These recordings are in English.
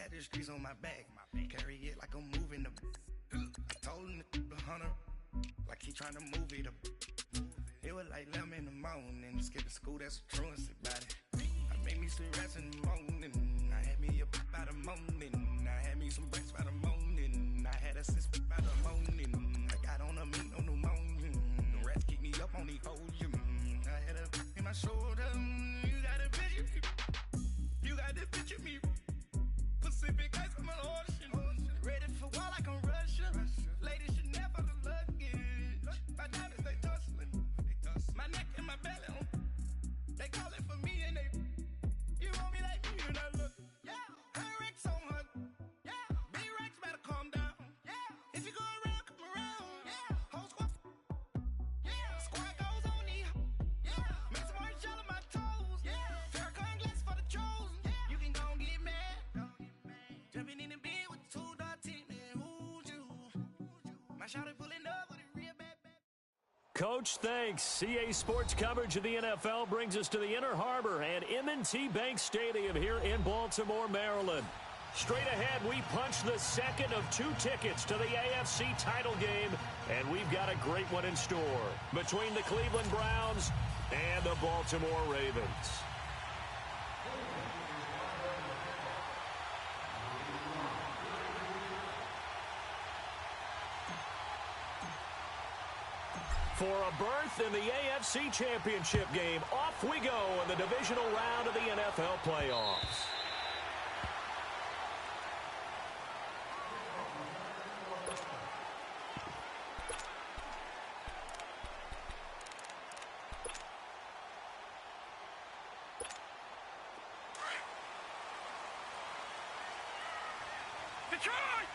got the streets on my back. Carry it like I'm moving the. I told him the hunter, like he trying to move it up. It was like 11 in the morning. Skipping school, that's a truancy about it. I made me some rest in the morning. I had me a pop by the morning. I had me some breaks by the morning. I had a six by the morning. I got on a meat on the morning. The rats keep me up on the ocean. I had a in my shoulder. You got a picture me. You got the picture me. Pacific ice on my ocean. Ready for war like I'm Russian. Ladies should never the luggage. My diamonds they tussling. My neck and my belly on. They calling for me and they. You want me like me and I look. Yeah. Her Rex on her. Yeah. Big Rex better calm down. Yeah. If you go around, come around. Yeah. Whole squad. Yeah. Squad goes on me. Yeah. Make some orange gel on my toes. Yeah. Farrakhan glass for the chosen. Yeah. You can go and get mad. Jumping in the bed with 2 dark team. Man, who's you? My shawty pulling up with a real bad. Coach, thanks. CA Sports coverage of the NFL brings us to the Inner Harbor and M&T Bank Stadium here in Baltimore, Maryland. Straight ahead, we punch the second of 2 tickets to the AFC title game, and we've got a great one in store between the Cleveland Browns and the Baltimore Ravens. For a berth in the AFC Championship game, off we go in the divisional round of the NFL playoffs. Detroit!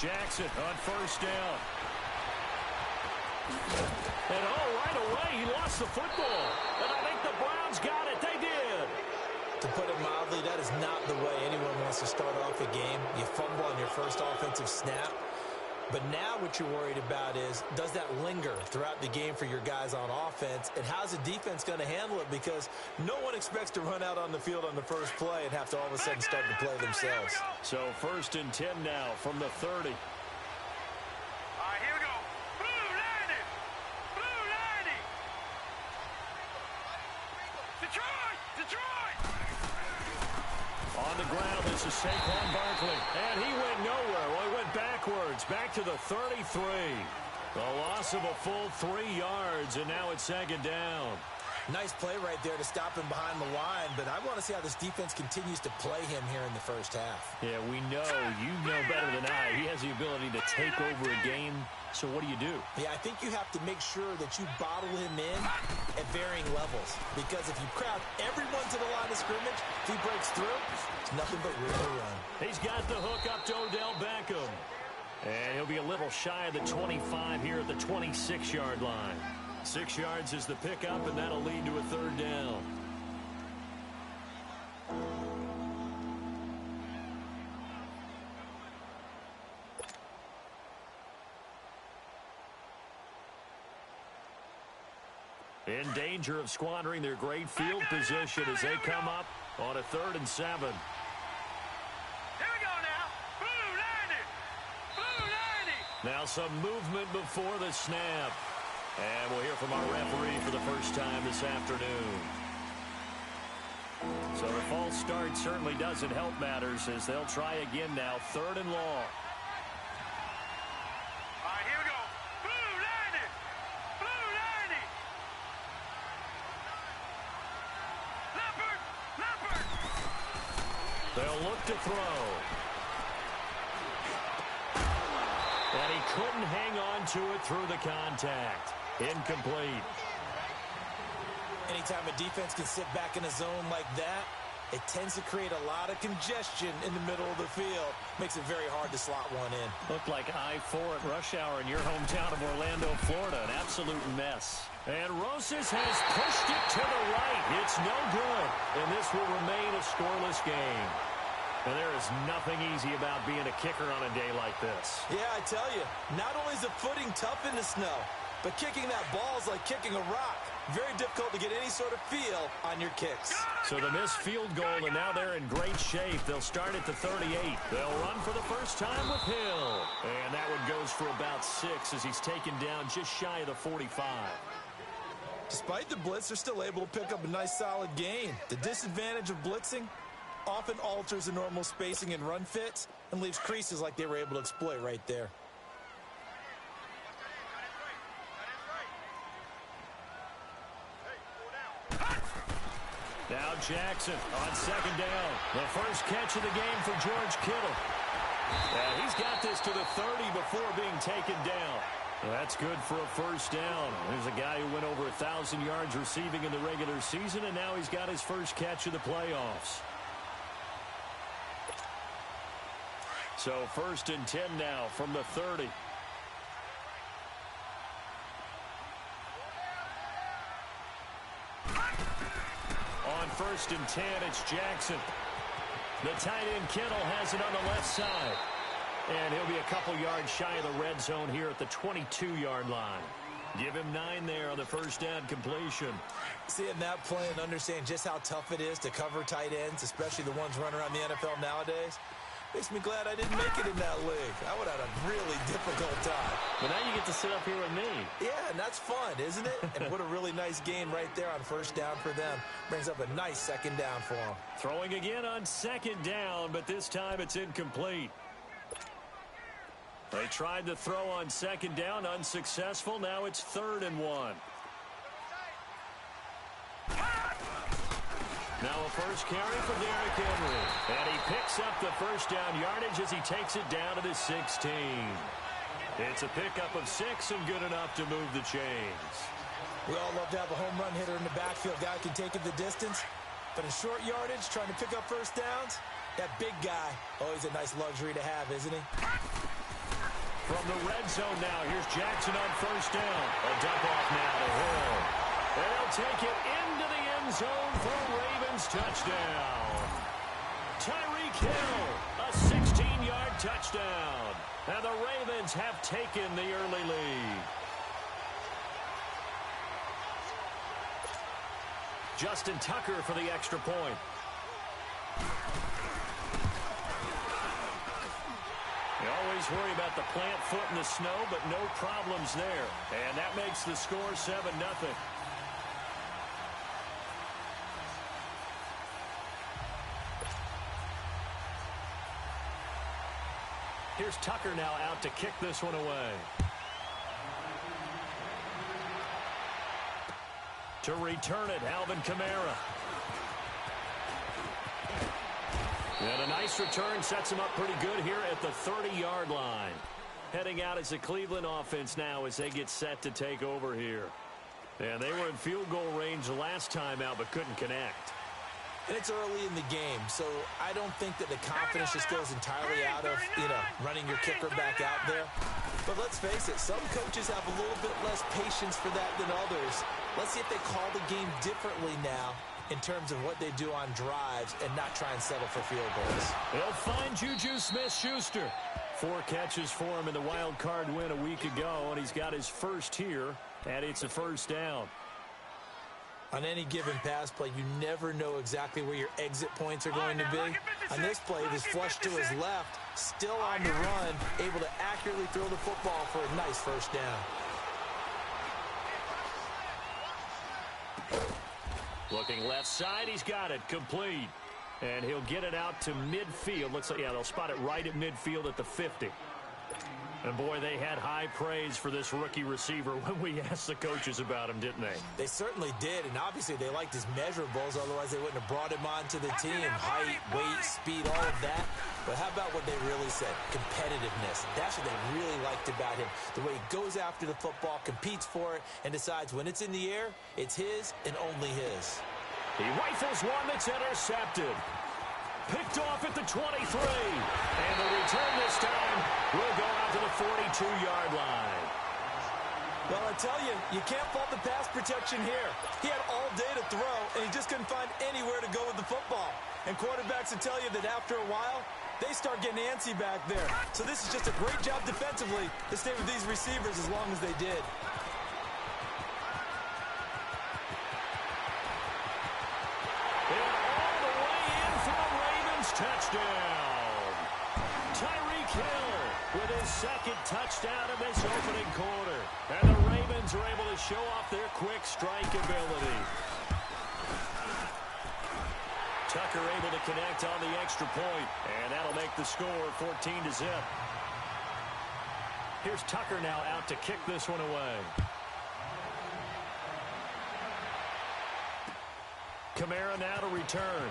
Jackson on first down. And right away, he lost the football. And I think the Browns got it. They did. To put it mildly, that is not the way anyone wants to start off a game. You fumble on your first offensive snap. But now what you're worried about is, does that linger throughout the game for your guys on offense? And how's the defense going to handle it? Because no one expects to run out on the field on the first play and have to all of a sudden start to play themselves. So 1st and 10 now from the 30. All right, here we go. Blue 90. Blue 90. Detroit. On the ground, this is Saquon Barkley. And he went nowhere. Well, he went backwards, back to the 33. The loss of a full 3 yards, and now it's 2nd down. Nice play right there to stop him behind the line, but I want to see how this defense continues to play him here in the first half. Yeah, we know. You know better than I. He has the ability to take over a game. So what do you do? Yeah, I think you have to make sure that you bottle him in at varying levels. Because if you crowd everyone to the line of scrimmage, if he breaks through, it's nothing but room to run. He's got the hook up to Odell Beckham. And he'll be a little shy of the 25 here at the 26-yard line. 6 yards is the pickup, and that'll lead to a 3rd down. In danger of squandering their great field position as they come up on a 3rd and 7. Here we go now. Blue 90. Blue 90. Now some movement before the snap. And we'll hear from our referee for the first time this afternoon. So the false start certainly doesn't help matters as they'll try again now. 3rd and long. All right, here we go. Blue 90. Blue 90. Leopard. They'll look to throw. And he couldn't hang on to it through the contact. Incomplete. Anytime a defense can sit back in a zone like that, it tends to create a lot of congestion in the middle of the field. Makes it very hard to slot one in. Looked like I-4 at rush hour in your hometown of Orlando, Florida. An absolute mess. And Rosas has pushed it to the right. It's no good. And this will remain a scoreless game. And there is nothing easy about being a kicker on a day like this. Yeah, I tell you, not only is the footing tough in the snow, But kicking that ball is like kicking a rock. Very difficult to get any sort of feel on your kicks. So the missed field goal, and now they're in great shape. They'll start at the 38. They'll run for the first time with Hill. And that one goes for about 6 as he's taken down just shy of the 45. Despite the blitz, they're still able to pick up a nice solid gain. The disadvantage of blitzing often alters the normal spacing and run fits and leaves creases like they were able to exploit right there. Now Jackson on second down. The first catch of the game for George Kittle. And he's got this to the 30 before being taken down. That's good for a first down. There's a guy who went over 1,000 yards receiving in the regular season, and now he's got his first catch of the playoffs. So 1st and 10 now from the 30. On 1st and 10, it's Jackson. The tight end Kittle has it on the left side. And he'll be a couple yards shy of the red zone here at the 22-yard line. Give him 9 there on the first down completion. Seeing that play and understand just how tough it is to cover tight ends, especially the ones running around the NFL nowadays, makes me glad I didn't make it in that league. I would have had a really difficult time. But now you get to sit up here with me. Yeah, and that's fun, isn't it? And what a really nice gain right there on first down for them. Brings up a nice second down for them. Throwing again on second down, but this time it's incomplete. They tried to throw on second down, unsuccessful. Now it's 3rd and 1. Now a first carry for Derrick Henry. And he picks up the first down yardage as he takes it down to the 16. It's a pickup of 6 and good enough to move the chains. We all love to have a home run hitter in the backfield. Guy can take it the distance. But in short yardage, trying to pick up first downs, that big guy, always a nice luxury to have, isn't he? From the red zone now, here's Jackson on first down. A dump off now to Hill. And they'll take it into the end zone for a Ravens touchdown. Tyreek Hill, a 16-yard touchdown. And the Ravens have taken the early lead. Justin Tucker for the extra point. You always worry about the plant foot in the snow, but no problems there. And that makes the score 7-0. Here's Tucker now out to kick this one away. To return it, Alvin Kamara. And a nice return sets him up pretty good here at the 30-yard line. Heading out as the Cleveland offense now as they get set to take over here. And they were in field goal range last time out but couldn't connect. And it's early in the game, so I don't think that the confidence just goes entirely out of, running your kicker back out there. But let's face it, some coaches have a little bit less patience for that than others. Let's see if they call the game differently now in terms of what they do on drives and not try and settle for field goals. They'll find Juju Smith-Schuster. 4 catches for him in the wild card win a week ago, and he's got his first here, and it's a first down. On any given pass play, you never know exactly where your exit points are going to be. On this play, he was flushed to his left, still on the run, able to accurately throw the football for a nice first down. Looking left side, he's got it, complete. And he'll get it out to midfield. Looks like, they'll spot it right at midfield at the 50. And, boy, they had high praise for this rookie receiver when we asked the coaches about him, didn't they? They certainly did, and obviously they liked his measurables. Otherwise, they wouldn't have brought him onto the team. Height, weight, speed, all of that. But how about what they really said? Competitiveness. That's what they really liked about him. The way he goes after the football, competes for it, and decides when it's in the air, it's his and only his. He rifles one that's intercepted. Picked off at the 23. And the return this time will go out to the 42-yard line. Well, I tell you, you can't fault the pass protection here. He had all day to throw, and he just couldn't find anywhere to go with the football. And quarterbacks will tell you that after a while, they start getting antsy back there. So this is just a great job defensively to stay with these receivers as long as they did. touchdown. Tyreek Hill with his second touchdown in this opening quarter. And the Ravens are able to show off their quick strike ability. Tucker able to connect on the extra point, and that'll make the score 14-0. Here's Tucker now out to kick this one away. Kamara now to return.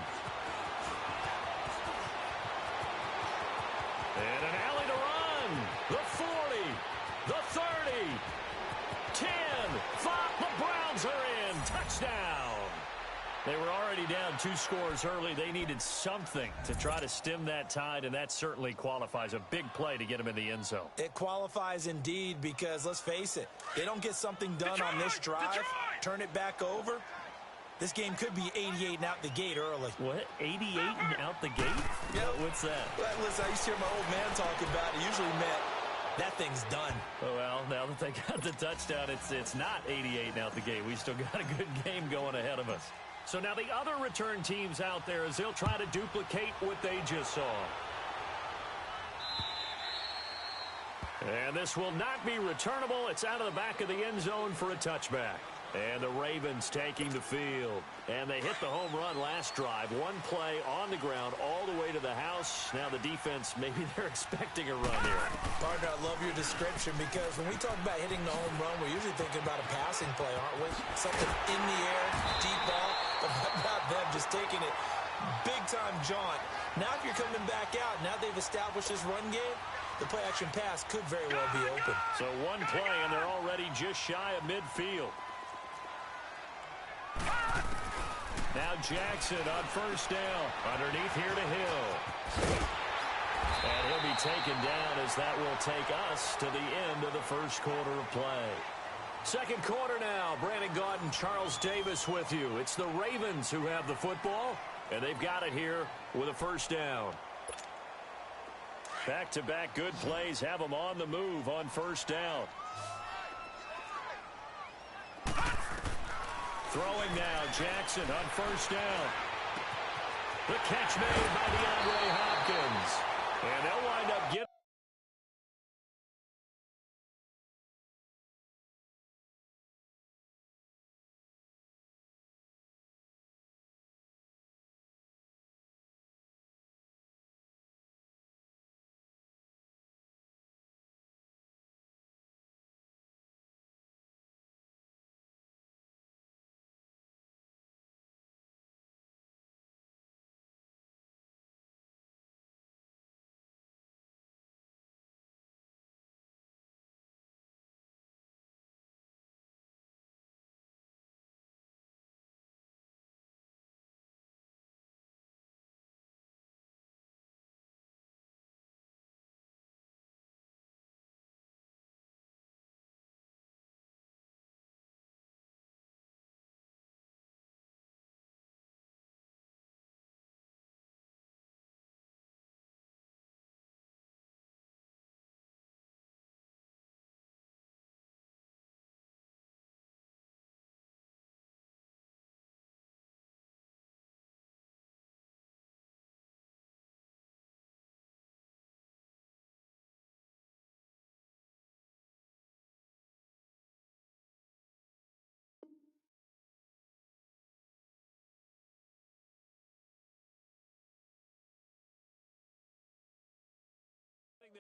And an alley to run. The 40, the 30, 10, 5. The Browns are in. Touchdown. They were already down 2 scores early. They needed something to try to stem that tide, and that certainly qualifies. A big play to get them in the end zone. It qualifies indeed because, let's face it, they don't get something done on this drive, turn it back over. This game could be 88 and out the gate early. What? 88 and out the gate? Yep. What's that? Well, listen, I used to hear my old man talk about it. Usually meant that thing's done. Oh, well, now that they got the touchdown, it's not 88 and out the gate. We still got a good game going ahead of us. So now the other return teams out there as they'll try to duplicate what they just saw. And this will not be returnable. It's out of the back of the end zone for a touchback. And the Ravens taking the field. And they hit the home run last drive. One play on the ground all the way to the house. Now the defense, maybe they're expecting a run here. Partner, I love your description because when we talk about hitting the home run, we're usually thinking about a passing play, aren't we? Something in the air, deep ball, but not them just taking it big-time jaunt. Now if you're coming back out, now they've established this run game, the play-action pass could very well be open. So one play, and they're already just shy of midfield. Now Jackson on first down. Underneath here to Hill. And he'll be taken down as that will take us to the end of the first quarter of play. Second quarter now. Brandon Gaudin, Charles Davis with you. It's the Ravens who have the football, and they've got it here with a first down. Back-to-back good plays have them on the move on first down. Throwing now, Jackson on first down. The catch made by DeAndre Hopkins. And they'll wind up getting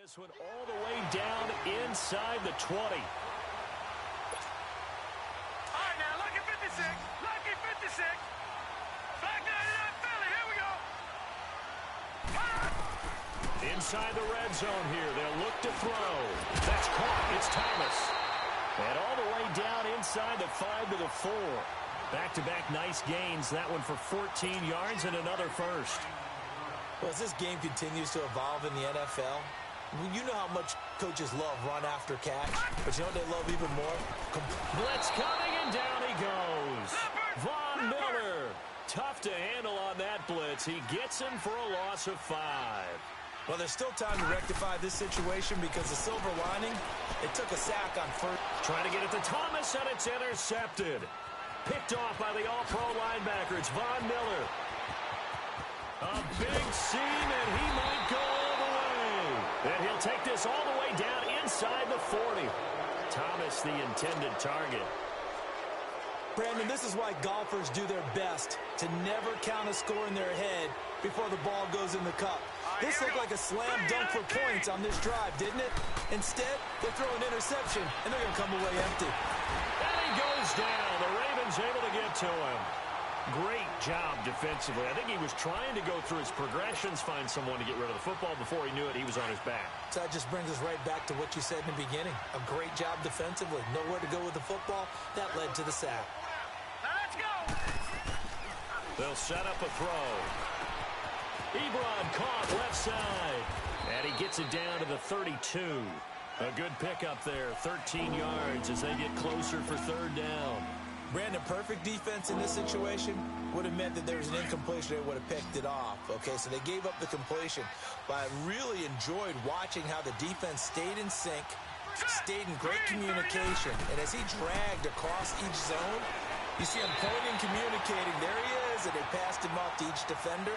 this one all the way down inside the 20. All right, now, lucky 56. Lucky 56. Back 99 Philly. Here we go. Inside the red zone here. They'll look to throw. That's caught. It's Thomas. And all the way down inside the 5 to the 4. Back-to-back nice gains. That one for 14 yards and another first. Well, as this game continues to evolve in the NFL, you know how much coaches love run after catch, but you know what they love even more? Blitz coming, and down he goes. Von Miller. Tough to handle on that blitz. He gets him for a loss of 5. Well, there's still time to rectify this situation because the silver lining, it took a sack on first. Trying to get it to Thomas, and it's intercepted. Picked off by the all-pro linebacker. It's Von Miller. A big seam, and he might go all the way. And he'll take this all the way down inside the 40. Thomas, the intended target. Brandon, this is why golfers do their best to never count a score in their head before the ball goes in the cup. This looked like a slam dunk for points on this drive, didn't it? Instead, they throw an interception, and they're going to come away empty. And he goes down. The Ravens able to get to him. Great job defensively. I think he was trying to go through his progressions, find someone to get rid of the football. Before he knew it, he was on his back. So that just brings us right back to what you said in the beginning. A great job defensively. Nowhere to go with the football. That led to the sack. Let's go. They'll set up a throw. Ebron caught left side. And he gets it down to the 32. A good pickup there, 13 yards as they get closer for third down. Brandon, perfect defense in this situation would have meant that there was an incompletion. They would have picked it off. Okay, so they gave up the completion. But I really enjoyed watching how the defense stayed in sync, stayed in great communication. And as he dragged across each zone, you see him pointing, communicating. There he is, and they passed him off to each defender.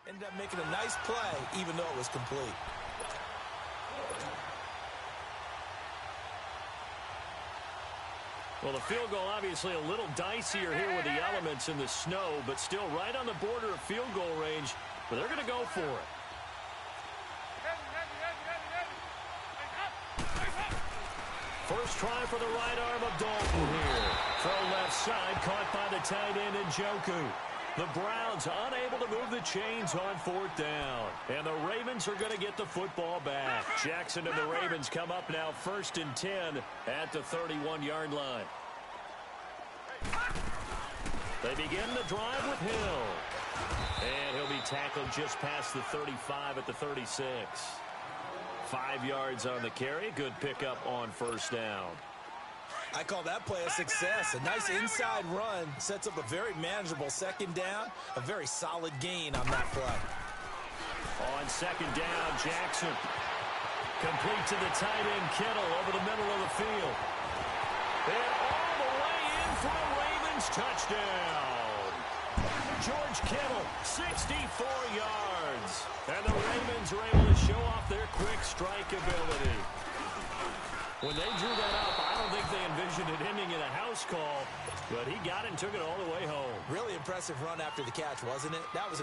Ended up making a nice play, even though it was complete. Well, the field goal obviously a little dicier here with the elements in the snow, but still right on the border of field goal range. But they're going to go for it. First try for the right arm of Dalton here. Throw left side, caught by the tight end Njoku. The Browns unable to move the chains on fourth down. And the Ravens are going to get the football back. Jackson and the Ravens come up now 1st and 10 at the 31-yard line. They begin the drive with Hill. And he'll be tackled just past the 35 at the 36. 5 yards on the carry. Good pickup on first down. I call that play a success. A nice inside run sets up a very manageable second down. A very solid gain on that play. On second down, Jackson. Complete to the tight end, Kittle, over the middle of the field. And all the way in for a Ravens touchdown. George Kittle, 64 yards. And the Ravens are able to show off their quick strike ability. When they drew that up, I don't think they envisioned it ending in a house call, but he got it and took it all the way home. Really impressive run after the catch, wasn't it? That was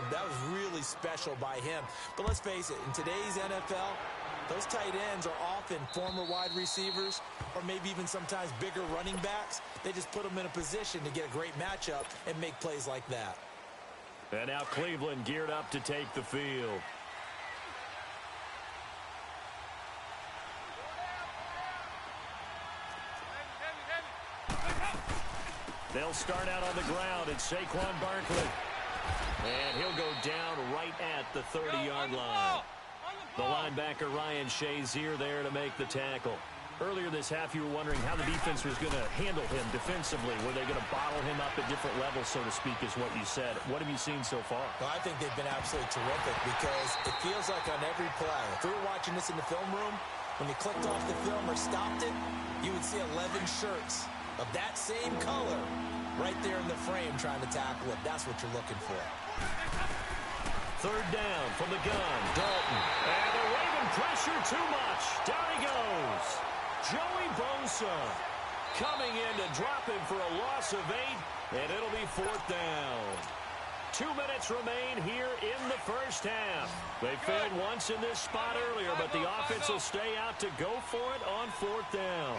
really special by him. But let's face it, in today's NFL, those tight ends are often former wide receivers or maybe even sometimes bigger running backs. They just put them in a position to get a great matchup and make plays like that. And now Cleveland geared up to take the field. They'll start out on the ground. It's Saquon Barkley. And he'll go down right at the 30-yard line. The linebacker Ryan Shazier there to make the tackle. Earlier this half, you were wondering how the defense was going to handle him defensively. Were they going to bottle him up at different levels, so to speak, is what you said. What have you seen so far? Well, I think they've been absolutely terrific because it feels like on every play, if we were watching this in the film room, when you clicked off the film or stopped it, you would see 11 shirts of that same color right there in the frame trying to tackle it. That's what you're looking for. Third down from the gun, Dalton. And the Raven pressure too much. Down he goes. Joey Bosa coming in to drop him for a loss of 8, and it'll be fourth down. 2 minutes remain here in the first half. They failed once in this spot earlier, but the offense will stay out to go for it on fourth down.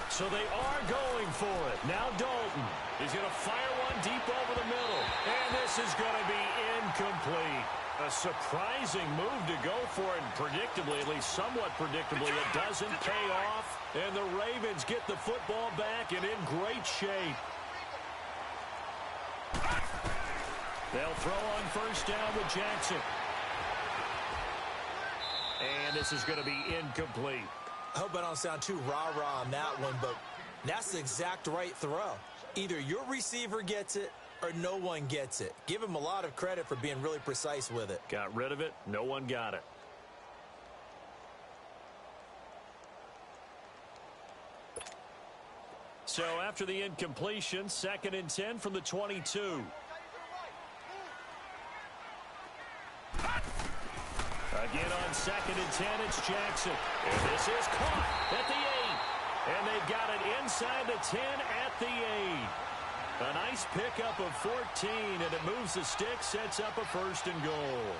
So they are going for it. Now Dalton is going to fire one deep over the middle. And this is going to be incomplete. A surprising move to go for it, and predictably, at least somewhat predictably, it doesn't pay off. And the Ravens get the football back and in great shape. They'll throw on first down with Jackson. And this is going to be incomplete. I hope I don't sound too rah-rah on that one, but that's the exact right throw. Either your receiver gets it or no one gets it. Give him a lot of credit for being really precise with it. Got rid of it. No one got it. So after the incompletion, 2nd and 10 from the 22. Again on 2nd and 10, it's Jackson. And this is caught at the 8. And they've got it inside the 10 at the 8. A nice pickup of 14, and it moves the stick, sets up a 1st and goal.